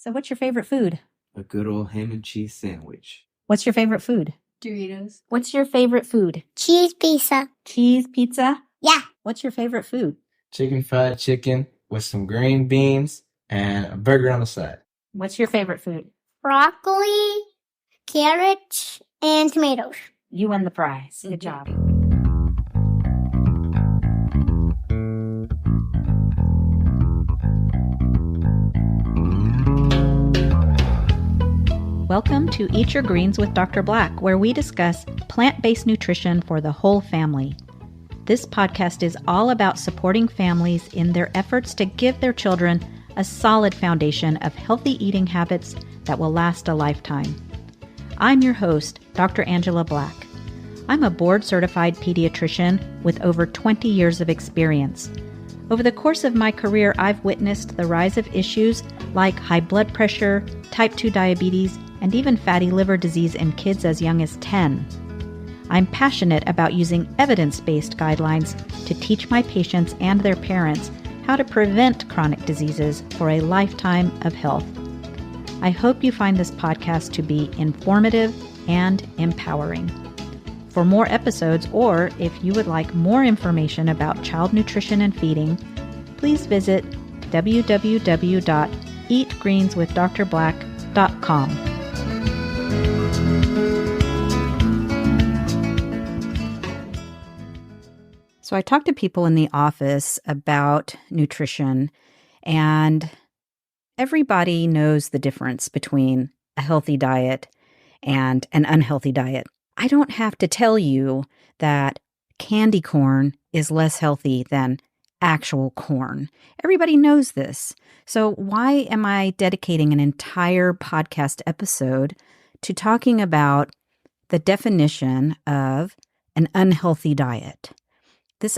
So what's your favorite food? A good old ham and cheese sandwich. What's your favorite food? Doritos. What's your favorite food? Cheese pizza. Cheese pizza? Yeah. What's your favorite food? Chicken fried chicken with some green beans and a burger on the side. What's your favorite food? Broccoli, carrots, and tomatoes. You won the prize. Good job. Welcome to Eat Your Greens with Dr. Black, where we discuss plant-based nutrition for the whole family. This podcast is all about supporting families in their efforts to give their children a solid foundation of healthy eating habits that will last a lifetime. I'm your host, Dr. Angela Black. I'm a board-certified pediatrician with over 20 years of experience. Over the course of my career, I've witnessed the rise of issues like high blood pressure, type 2 diabetes, and even fatty liver disease in kids as young as 10. I'm passionate about using evidence-based guidelines to teach my patients and their parents how to prevent chronic diseases for a lifetime of health. I hope you find this podcast to be informative and empowering. For more episodes, or if you would like more information about child nutrition and feeding, please visit www.eatgreenswithdrblack.com. So I talk to people in the office about nutrition, and everybody knows the difference between a healthy diet and an unhealthy diet. I don't have to tell you that candy corn is less healthy than actual corn. Everybody knows this. So why am I dedicating an entire podcast episode to talking about the definition of an unhealthy diet?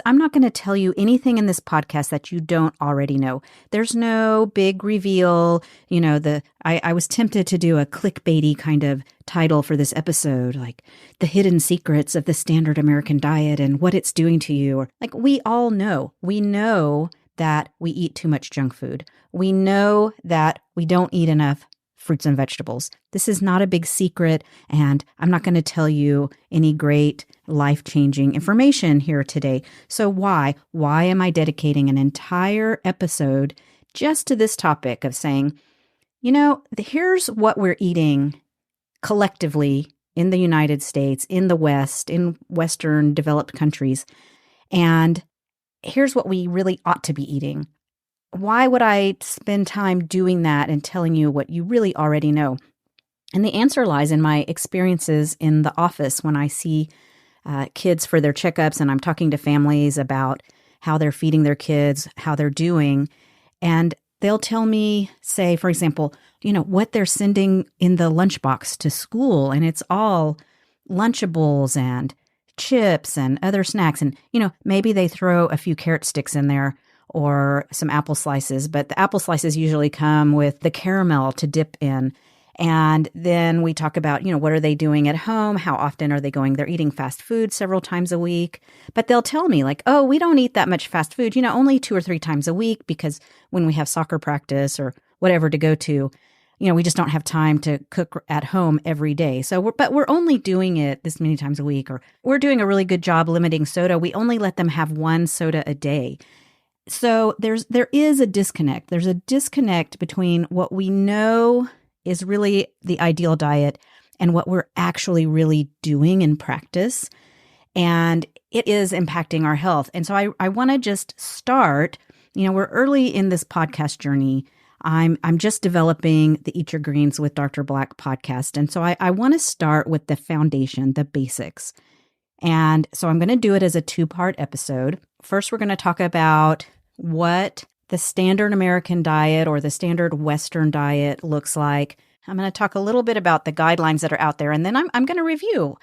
I'm not going to tell you anything in this podcast that you don't already know. There's no big reveal. You know, I was tempted to do a clickbaity kind of title for this episode, like the hidden secrets of the standard American diet and what it's doing to you. Or like we all know. We know that we eat too much junk food. We know that we don't eat enough fruits and vegetables. This is not a big secret, and I'm not going to tell you any great life-changing information here today. So why am I dedicating an entire episode just to this topic of saying, you know, here's what we're eating collectively in the United States, in the West, in Western developed countries, and here's what we really ought to be eating. Why would I spend time doing that and telling you what you really already know? And the answer lies in my experiences in the office when I see kids for their checkups and I'm talking to families about how they're feeding their kids, how they're doing. And they'll tell me, say, for example, you know, what they're sending in the lunchbox to school. And it's all Lunchables and chips and other snacks. And, you know, maybe they throw a few carrot sticks in there or some apple slices, but the apple slices usually come with the caramel to dip in. And then we talk about, you know, what are they doing at home? How often are they going? They're eating fast food several times a week. But they'll tell me like, oh, we don't eat that much fast food, you know, only 2 or 3 times a week because when we have soccer practice or whatever to go to, you know, we just don't have time to cook at home every day. So we're only doing it this many times a week, or we're doing a really good job limiting soda. We only let them have 1 soda a day. So there is a disconnect. There's a disconnect between what we know is really the ideal diet and what we're actually really doing in practice. And it is impacting our health. And so I want to just start, you know, we're early in this podcast journey. I'm just developing the Eat Your Greens with Dr. Black podcast. And so I want to start with the foundation, the basics. And so I'm going to do it as a 2-part episode. First, we're going to talk about what the standard American diet or the standard Western diet looks like. I'm going to talk a little bit about the guidelines that are out there, and then I'm going to review.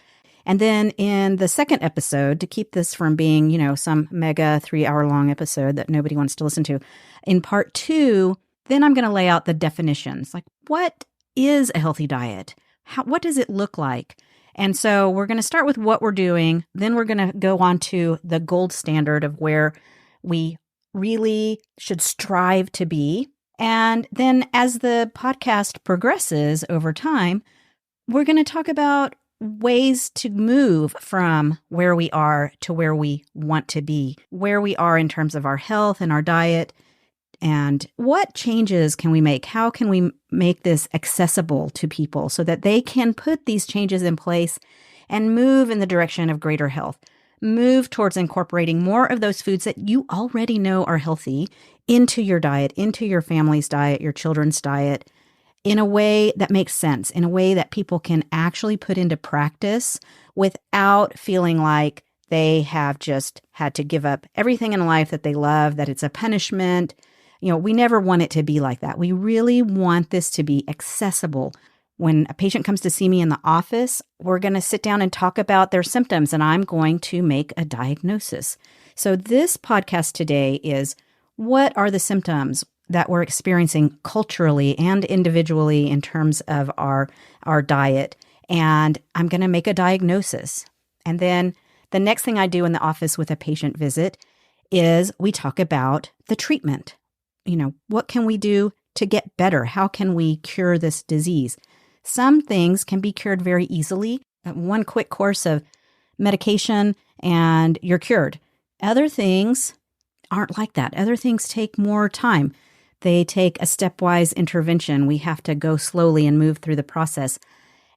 And then in the second episode, to keep this from being, you know, some mega 3-hour-long episode that nobody wants to listen to, in part 2, then I'm going to lay out the definitions. Like, what is a healthy diet? What does it look like? And so we're going to start with what we're doing. Then we're going to go on to the gold standard of where we really should strive to be. And then as the podcast progresses over time, we're going to talk about ways to move from where we are to where we want to be, where we are in terms of our health and our diet, and what changes can we make? How can we make this accessible to people so that they can put these changes in place and move in the direction of greater health, move towards incorporating more of those foods that you already know are healthy into your diet, into your family's diet, your children's diet, in a way that makes sense, in a way that people can actually put into practice without feeling like they have just had to give up everything in life that they love, that it's a punishment. We never want it to be like that. We really want this to be accessible. When a patient comes to see me in the office, we're going to sit down and talk about their symptoms, and I'm going to make a diagnosis. So this podcast today is, what are the symptoms that we're experiencing culturally and individually in terms of our diet? And I'm going to make a diagnosis. And then the next thing I do in the office with a patient visit is we talk about the treatment. What can we do to get better? How can we cure this disease? Some things can be cured very easily. One quick course of medication and you're cured. Other things aren't like that. Other things take more time. They take a stepwise intervention. We have to go slowly and move through the process.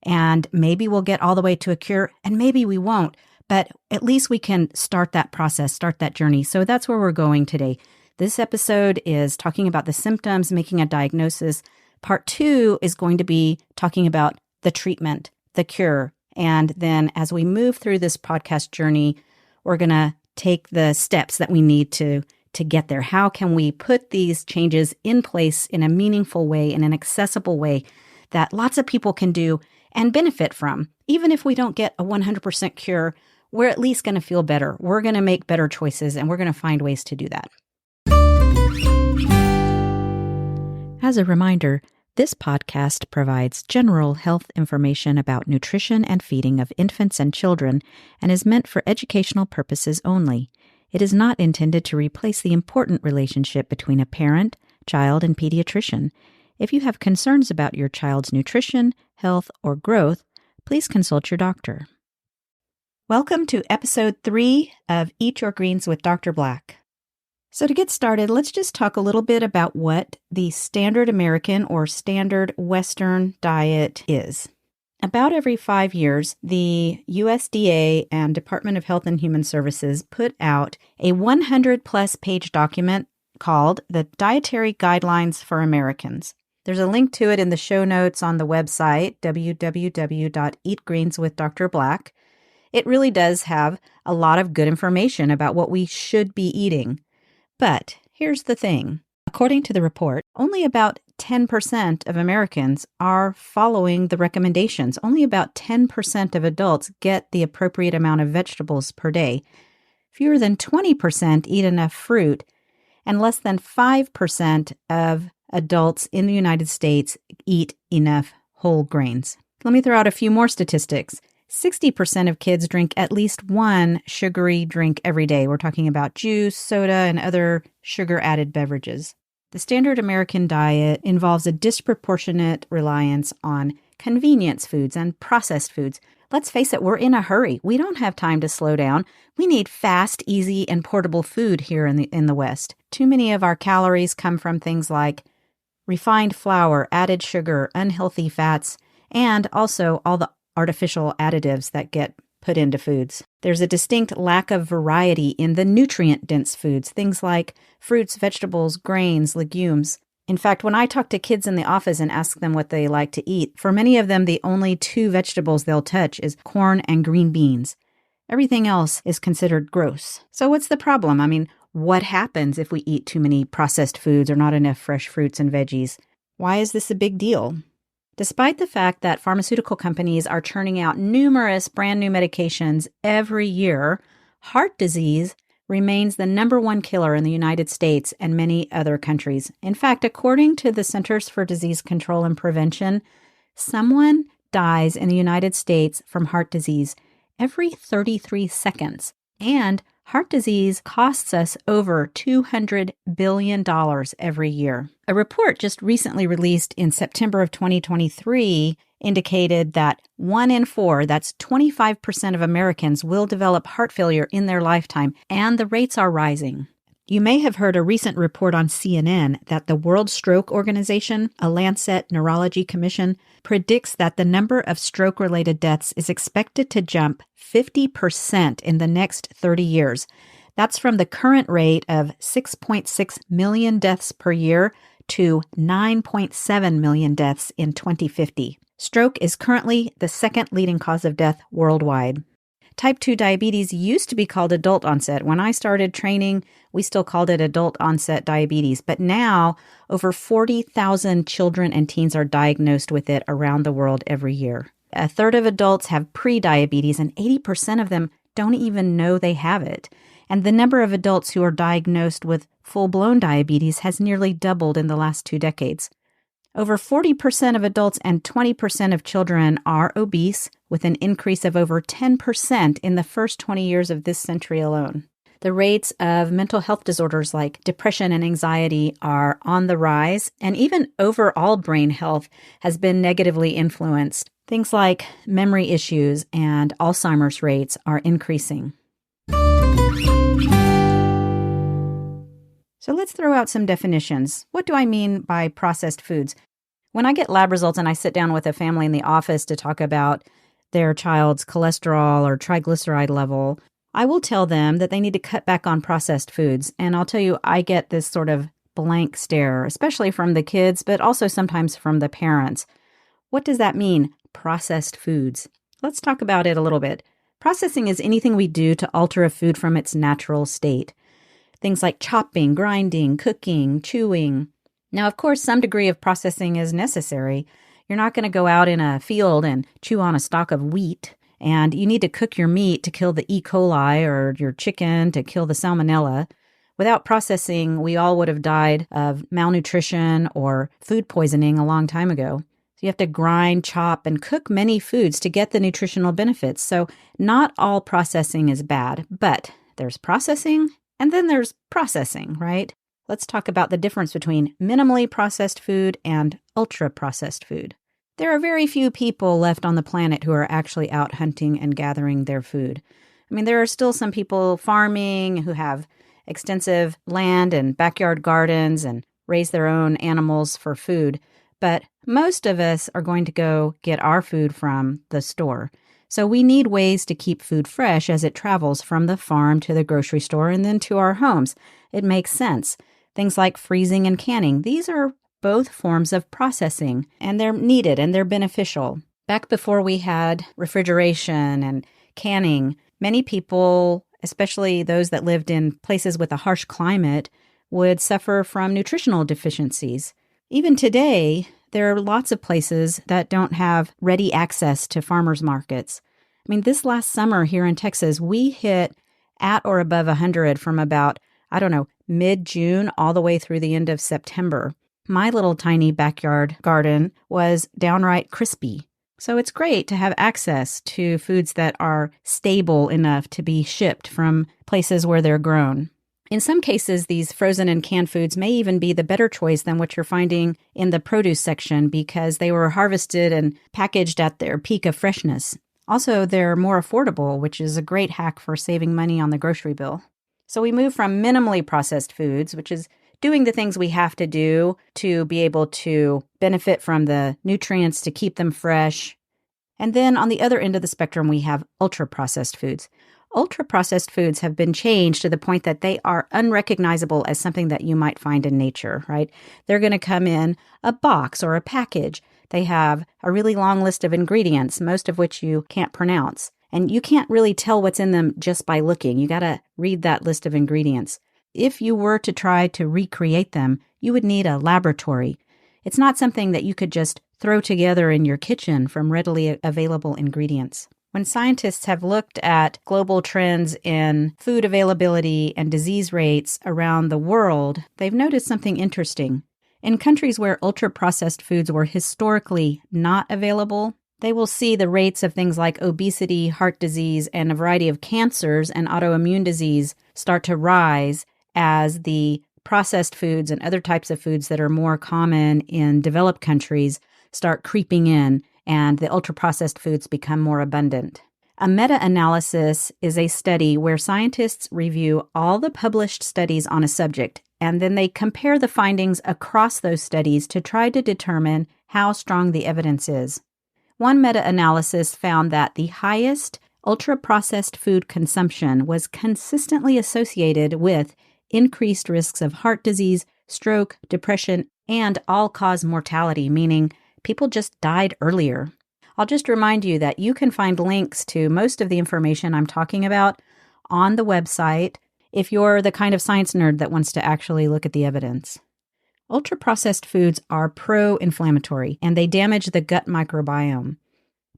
And maybe we'll get all the way to a cure, and maybe we won't. But at least we can start that process, start that journey. So that's where we're going today. This episode is talking about the symptoms, making a diagnosis. Part 2 is going to be talking about the treatment, the cure. And then as we move through this podcast journey, we're going to take the steps that we need to get there. How can we put these changes in place in a meaningful way, in an accessible way that lots of people can do and benefit from? Even if we don't get a 100% cure, we're at least going to feel better. We're going to make better choices, and we're going to find ways to do that. As a reminder, this podcast provides general health information about nutrition and feeding of infants and children and is meant for educational purposes only. It is not intended to replace the important relationship between a parent, child, and pediatrician. If you have concerns about your child's nutrition, health, or growth, please consult your doctor. Welcome to episode 3 of Eat Your Greens with Dr. Black. So to get started, let's just talk a little bit about what the standard American or standard Western diet is. About every 5 years, the USDA and Department of Health and Human Services put out a 100-plus page document called the Dietary Guidelines for Americans. There's a link to it in the show notes on the website, www.eatgreenswithdrblack. It really does have a lot of good information about what we should be eating. But here's the thing. According to the report, only about 10% of Americans are following the recommendations. Only about 10% of adults get the appropriate amount of vegetables per day. Fewer than 20% eat enough fruit, and less than 5% of adults in the United States eat enough whole grains. Let me throw out a few more statistics. 60% of kids drink at least one sugary drink every day. We're talking about juice, soda, and other sugar-added beverages. The standard American diet involves a disproportionate reliance on convenience foods and processed foods. Let's face it, we're in a hurry. We don't have time to slow down. We need fast, easy, and portable food here in the West. Too many of our calories come from things like refined flour, added sugar, unhealthy fats, and also all the artificial additives that get put into foods. There's a distinct lack of variety in the nutrient-dense foods, things like fruits, vegetables, grains, legumes. In fact, when I talk to kids in the office and ask them what they like to eat, for many of them, the only 2 vegetables they'll touch is corn and green beans. Everything else is considered gross. So what's the problem? I mean, what happens if we eat too many processed foods or not enough fresh fruits and veggies? Why is this a big deal? Despite the fact that pharmaceutical companies are churning out numerous brand new medications every year, heart disease remains the number 1 killer in the United States and many other countries. In fact, according to the Centers for Disease Control and Prevention, someone dies in the United States from heart disease every 33 seconds. And Heart disease costs us over $200 billion every year. A report just recently released in September of 2023 indicated that 1 in 4, that's 25% of Americans, will develop heart failure in their lifetime, and the rates are rising. You may have heard a recent report on CNN that the World Stroke Organization, a Lancet Neurology Commission, predicts that the number of stroke-related deaths is expected to jump 50% in the next 30 years. That's from the current rate of 6.6 million deaths per year to 9.7 million deaths in 2050. Stroke is currently the second leading cause of death worldwide. Type 2 diabetes used to be called adult onset. When I started training, we still called it adult onset diabetes. But now, over 40,000 children and teens are diagnosed with it around the world every year. A third of adults have pre-diabetes, and 80% of them don't even know they have it. And the number of adults who are diagnosed with full-blown diabetes has nearly doubled in the last 2 decades. Over 40% of adults and 20% of children are obese, with an increase of over 10% in the first 20 years of this century alone. The rates of mental health disorders like depression and anxiety are on the rise, and even overall brain health has been negatively influenced. Things like memory issues and Alzheimer's rates are increasing. So let's throw out some definitions. What do I mean by processed foods? When I get lab results and I sit down with a family in the office to talk about their child's cholesterol or triglyceride level, I will tell them that they need to cut back on processed foods. And I'll tell you, I get this sort of blank stare, especially from the kids, but also sometimes from the parents. What does that mean, processed foods? Let's talk about it a little bit. Processing is anything we do to alter a food from its natural state. Things like chopping, grinding, cooking, chewing. Now, of course, some degree of processing is necessary. You're not going to go out in a field and chew on a stalk of wheat, and you need to cook your meat to kill the E. coli or your chicken to kill the salmonella. Without processing, we all would have died of malnutrition or food poisoning a long time ago. So you have to grind, chop, and cook many foods to get the nutritional benefits. So not all processing is bad, but there's processing and then there's processing, right? Let's talk about the difference between minimally processed food and ultra-processed food. There are very few people left on the planet who are actually out hunting and gathering their food. I mean, there are still some people farming who have extensive land and backyard gardens and raise their own animals for food, but most of us are going to go get our food from the store. So we need ways to keep food fresh as it travels from the farm to the grocery store and then to our homes. It makes sense. Things like freezing and canning, these are both forms of processing, and they're needed and they're beneficial. Back before we had refrigeration and canning, many people, especially those that lived in places with a harsh climate, would suffer from nutritional deficiencies. Even today, there are lots of places that don't have ready access to farmers markets. I mean, this last summer here in Texas, we hit at or above 100 from about, mid-June all the way through the end of September. My little tiny backyard garden was downright crispy. So it's great to have access to foods that are stable enough to be shipped from places where they're grown. In some cases, these frozen and canned foods may even be the better choice than what you're finding in the produce section because they were harvested and packaged at their peak of freshness. Also, they're more affordable, which is a great hack for saving money on the grocery bill. So we move from minimally processed foods, which is doing the things we have to do to be able to benefit from the nutrients to keep them fresh. And then on the other end of the spectrum, we have ultra-processed foods. Ultra-processed foods have been changed to the point that they are unrecognizable as something that you might find in nature, right? They're going to come in a box or a package. They have a really long list of ingredients, most of which you can't pronounce. And you can't really tell what's in them just by looking. You got to read that list of ingredients. If you were to try to recreate them, you would need a laboratory. It's not something that you could just throw together in your kitchen from readily available ingredients. When scientists have looked at global trends in food availability and disease rates around the world, they've noticed something interesting. In countries where ultra-processed foods were historically not available, they will see the rates of things like obesity, heart disease, and a variety of cancers and autoimmune disease start to rise as the processed foods and other types of foods that are more common in developed countries start creeping in and the ultra-processed foods become more abundant. A meta-analysis is a study where scientists review all the published studies on a subject, and then they compare the findings across those studies to try to determine how strong the evidence is. One meta-analysis found that the highest ultra-processed food consumption was consistently associated with increased risks of heart disease, stroke, depression, and all-cause mortality, meaning people just died earlier. I'll just remind you that you can find links to most of the information I'm talking about on the website if you're the kind of science nerd that wants to actually look at the evidence. Ultra-processed foods are pro-inflammatory, and they damage the gut microbiome.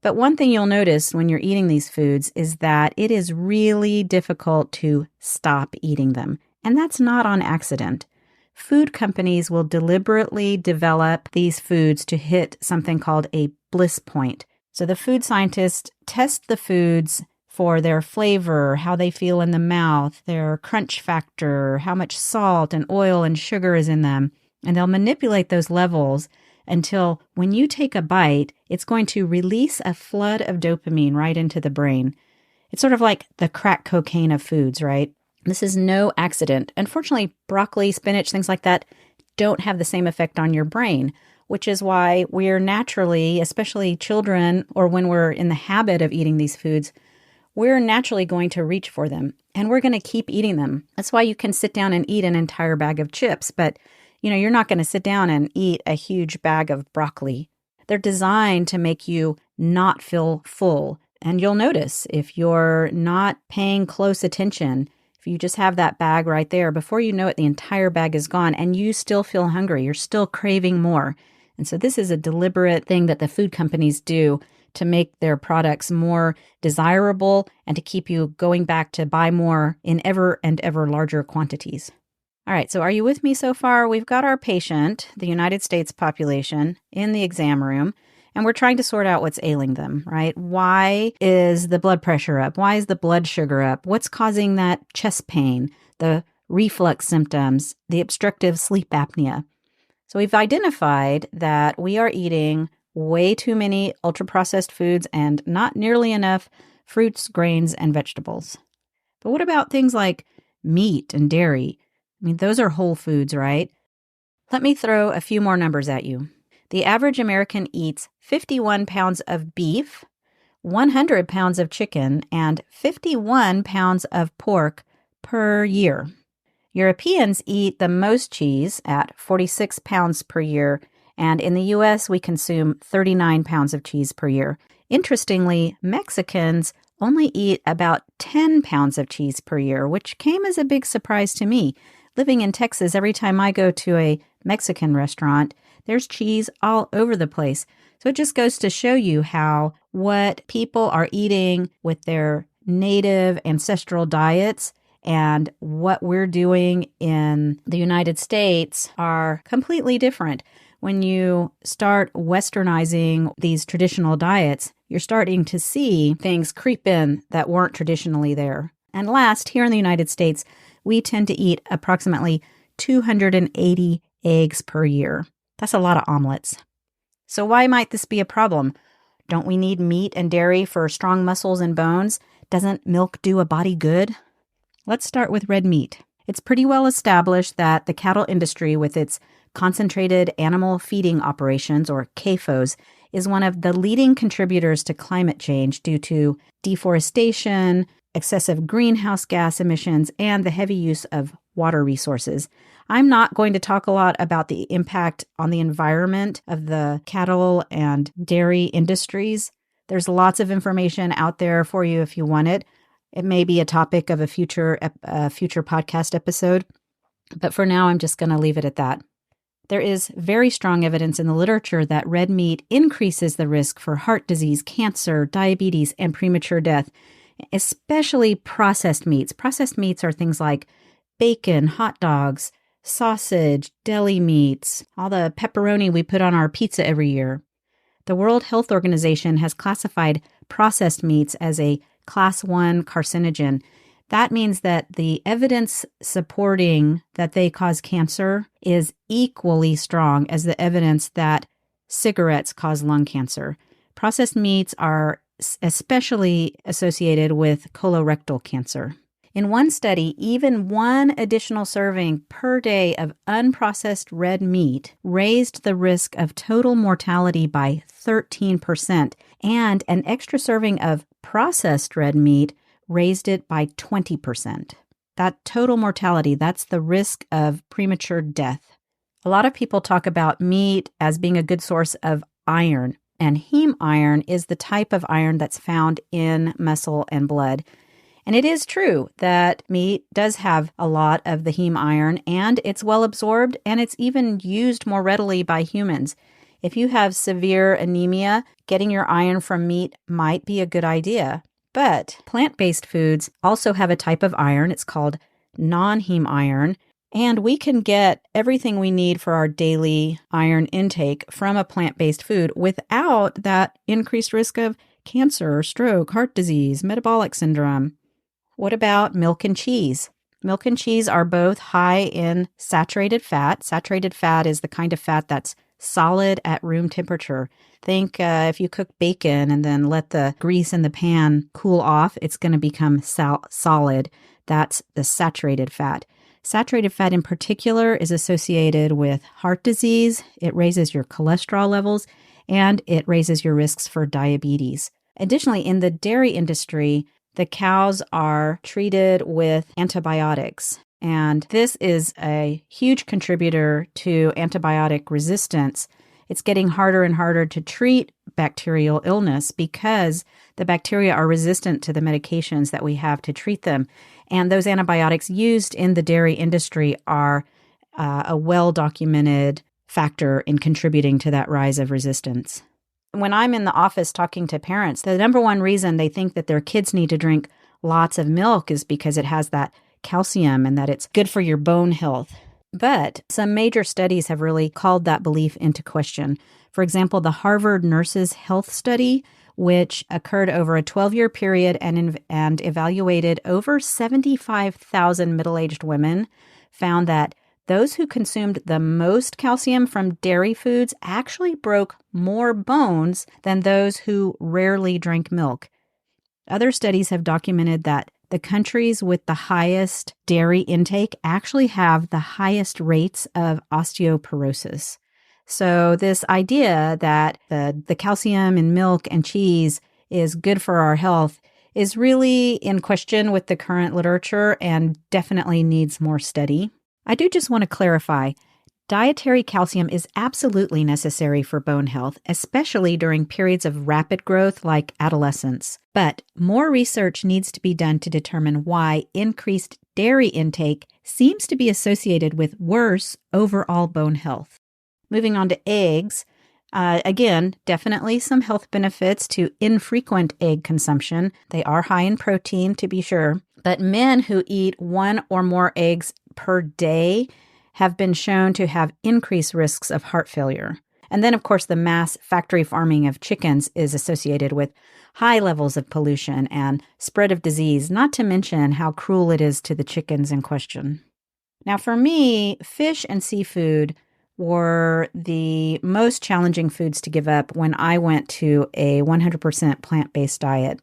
But one thing you'll notice when you're eating these foods is that it is really difficult to stop eating them, and that's not on accident. Food companies will deliberately develop these foods to hit something called a bliss point. So the food scientists test the foods for their flavor, how they feel in the mouth, their crunch factor, how much salt and oil and sugar is in them. And they'll manipulate those levels until when you take a bite, it's going to release a flood of dopamine right into the brain. It's sort of like the crack cocaine of foods, right? This is no accident. Unfortunately, broccoli, spinach, things like that don't have the same effect on your brain, which is why we're naturally, especially children, or when we're in the habit of eating these foods, we're naturally going to reach for them, and we're going to keep eating them. That's why you can sit down and eat an entire bag of chips, but you're not going to sit down and eat a huge bag of broccoli. They're designed to make you not feel full. And you'll notice if you're not paying close attention, if you just have that bag right there, before you know it, the entire bag is gone and you still feel hungry. You're still craving more. And so this is a deliberate thing that the food companies do to make their products more desirable and to keep you going back to buy more in ever and ever larger quantities. All right, so are you with me so far? We've got our patient, the United States population, in the exam room, and we're trying to sort out what's ailing them, right? Why is the blood pressure up? Why is the blood sugar up? What's causing that chest pain, the reflux symptoms, the obstructive sleep apnea? So we've identified that we are eating way too many ultra-processed foods and not nearly enough fruits, grains, and vegetables. But what about things like meat and dairy? Those are whole foods, right? Let me throw a few more numbers at you. The average American eats 51 pounds of beef, 100 pounds of chicken, and 51 pounds of pork per year. Europeans eat the most cheese at 46 pounds per year, and in the U.S., we consume 39 pounds of cheese per year. Interestingly, Mexicans only eat about 10 pounds of cheese per year, which came as a big surprise to me. Living in Texas, every time I go to a Mexican restaurant, there's cheese all over the place. So it just goes to show you how what people are eating with their native ancestral diets and what we're doing in the United States are completely different. When you start westernizing these traditional diets, you're starting to see things creep in that weren't traditionally there. And last, here in the United States, we tend to eat approximately 280 eggs per year. That's a lot of omelets. So why might this be a problem? Don't we need meat and dairy for strong muscles and bones? Doesn't milk do a body good? Let's start with red meat. It's pretty well established that the cattle industry, with its concentrated animal feeding operations, or CAFOs, is one of the leading contributors to climate change due to deforestation, excessive greenhouse gas emissions, and the heavy use of water resources. I'm not going to talk a lot about the impact on the environment of the cattle and dairy industries. There's lots of information out there for you if you want it. It may be a topic of a future podcast episode, but for now, I'm just going to leave it at that. There is very strong evidence in the literature that red meat increases the risk for heart disease, cancer, diabetes, and premature death, especially processed meats. Processed meats are things like bacon, hot dogs, sausage, deli meats, all the pepperoni we put on our pizza every year. The World Health Organization has classified processed meats as a class 1 carcinogen. That means that the evidence supporting that they cause cancer is equally strong as the evidence that cigarettes cause lung cancer. Processed meats are especially associated with colorectal cancer. In one study, even one additional serving per day of unprocessed red meat raised the risk of total mortality by 13%, and an extra serving of processed red meat raised it by 20%. That total mortality, that's the risk of premature death. A lot of people talk about meat as being a good source of iron, and heme iron is the type of iron that's found in muscle and blood. And it is true that meat does have a lot of the heme iron, and it's well absorbed, and it's even used more readily by humans. If you have severe anemia, getting your iron from meat might be a good idea. But plant-based foods also have a type of iron. It's called non-heme iron, and we can get everything we need for our daily iron intake from a plant-based food without that increased risk of cancer, stroke, heart disease, metabolic syndrome. What about milk and cheese? Milk and cheese are both high in saturated fat. Saturated fat is the kind of fat that's solid at room temperature. Think if you cook bacon and then let the grease in the pan cool off, it's going to become solid. That's the saturated fat. Saturated fat in particular is associated with heart disease. It raises your cholesterol levels, and it raises your risks for diabetes. Additionally, in the dairy industry, the cows are treated with antibiotics, and this is a huge contributor to antibiotic resistance. It's getting harder and harder to treat bacterial illness because the bacteria are resistant to the medications that we have to treat them. And those antibiotics used in the dairy industry are a well-documented factor in contributing to that rise of resistance. When I'm in the office talking to parents, the number one reason they think that their kids need to drink lots of milk is because it has that calcium and that it's good for your bone health. But some major studies have really called that belief into question. For example, the Harvard Nurses Health Study, which occurred over a 12-year period and evaluated over 75,000 middle-aged women, found that those who consumed the most calcium from dairy foods actually broke more bones than those who rarely drank milk. Other studies have documented that the countries with the highest dairy intake actually have the highest rates of osteoporosis. So this idea that the calcium in milk and cheese is good for our health is really in question with the current literature and definitely needs more study. I do just want to clarify, dietary calcium is absolutely necessary for bone health, especially during periods of rapid growth like adolescence. But more research needs to be done to determine why increased dairy intake seems to be associated with worse overall bone health. Moving on to eggs, again, definitely some health benefits to infrequent egg consumption. They are high in protein, to be sure, but men who eat one or more eggs per day have been shown to have increased risks of heart failure. And then, of course, the mass factory farming of chickens is associated with high levels of pollution and spread of disease, not to mention how cruel it is to the chickens in question. Now, for me, fish and seafood were the most challenging foods to give up when I went to a 100% plant-based diet.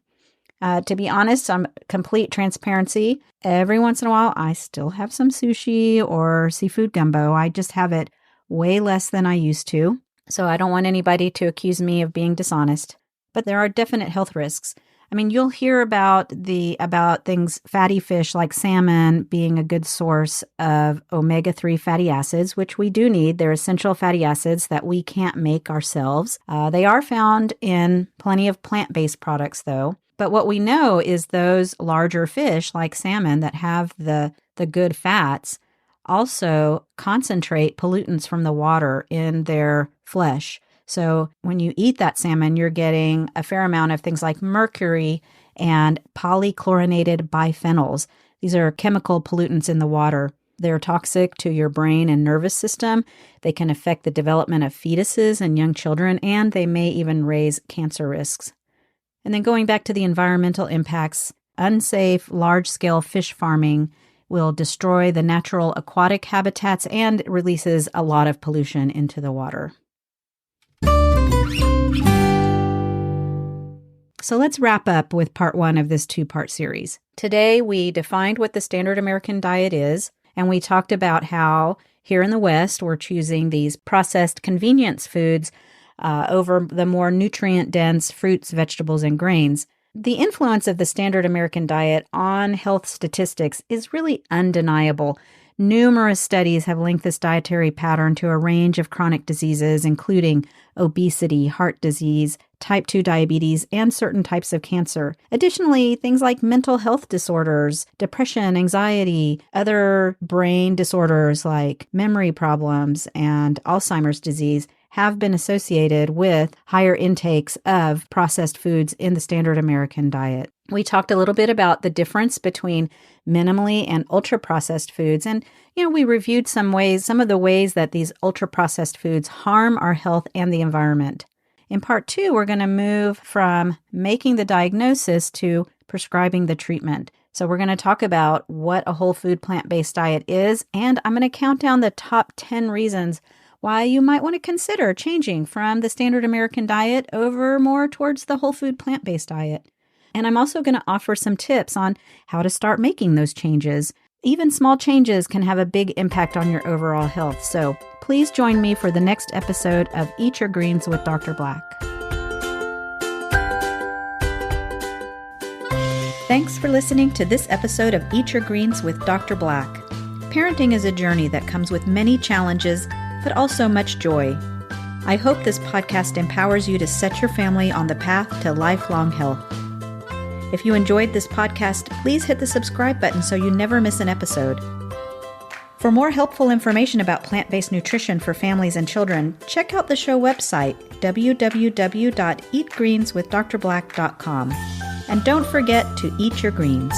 To be honest, I'm complete transparency. Every once in a while, I still have some sushi or seafood gumbo. I just have it way less than I used to. So I don't want anybody to accuse me of being dishonest. But there are definite health risks. I mean, you'll hear about things, fatty fish like salmon being a good source of omega-3 fatty acids, which we do need. They're essential fatty acids that we can't make ourselves. They are found in plenty of plant-based products, though. But what we know is those larger fish like salmon that have the good fats also concentrate pollutants from the water in their flesh. So when you eat that salmon, you're getting a fair amount of things like mercury and polychlorinated biphenyls. These are chemical pollutants in the water. They're toxic to your brain and nervous system. They can affect the development of fetuses and young children, and they may even raise cancer risks. And then going back to the environmental impacts, unsafe, large-scale fish farming will destroy the natural aquatic habitats and releases a lot of pollution into the water. So let's wrap up with part 1 of this 2-part series. Today, we defined what the standard American diet is, and we talked about how here in the West, we're choosing these processed convenience foods over the more nutrient-dense fruits, vegetables, and grains. The influence of the standard American diet on health statistics is really undeniable. Numerous studies have linked this dietary pattern to a range of chronic diseases, including obesity, heart disease, type 2 diabetes, and certain types of cancer. Additionally, things like mental health disorders, depression, anxiety, other brain disorders like memory problems and Alzheimer's disease have been associated with higher intakes of processed foods in the standard American diet. We talked a little bit about the difference between minimally and ultra-processed foods. And, we reviewed some of the ways that these ultra-processed foods harm our health and the environment. In part 2, we're going to move from making the diagnosis to prescribing the treatment. So we're going to talk about what a whole food plant-based diet is, and I'm going to count down the top 10 reasons why you might want to consider changing from the standard American diet over more towards the whole food plant-based diet. And I'm also going to offer some tips on how to start making those changes. Even small changes can have a big impact on your overall health. So please join me for the next episode of Eat Your Greens with Dr. Black. Thanks for listening to this episode of Eat Your Greens with Dr. Black. Parenting is a journey that comes with many challenges, but also much joy. I hope this podcast empowers you to set your family on the path to lifelong health. If you enjoyed this podcast, please hit the subscribe button so you never miss an episode. For more helpful information about plant-based nutrition for families and children, check out the show website, www.eatgreenswithdrblack.com. And don't forget to eat your greens.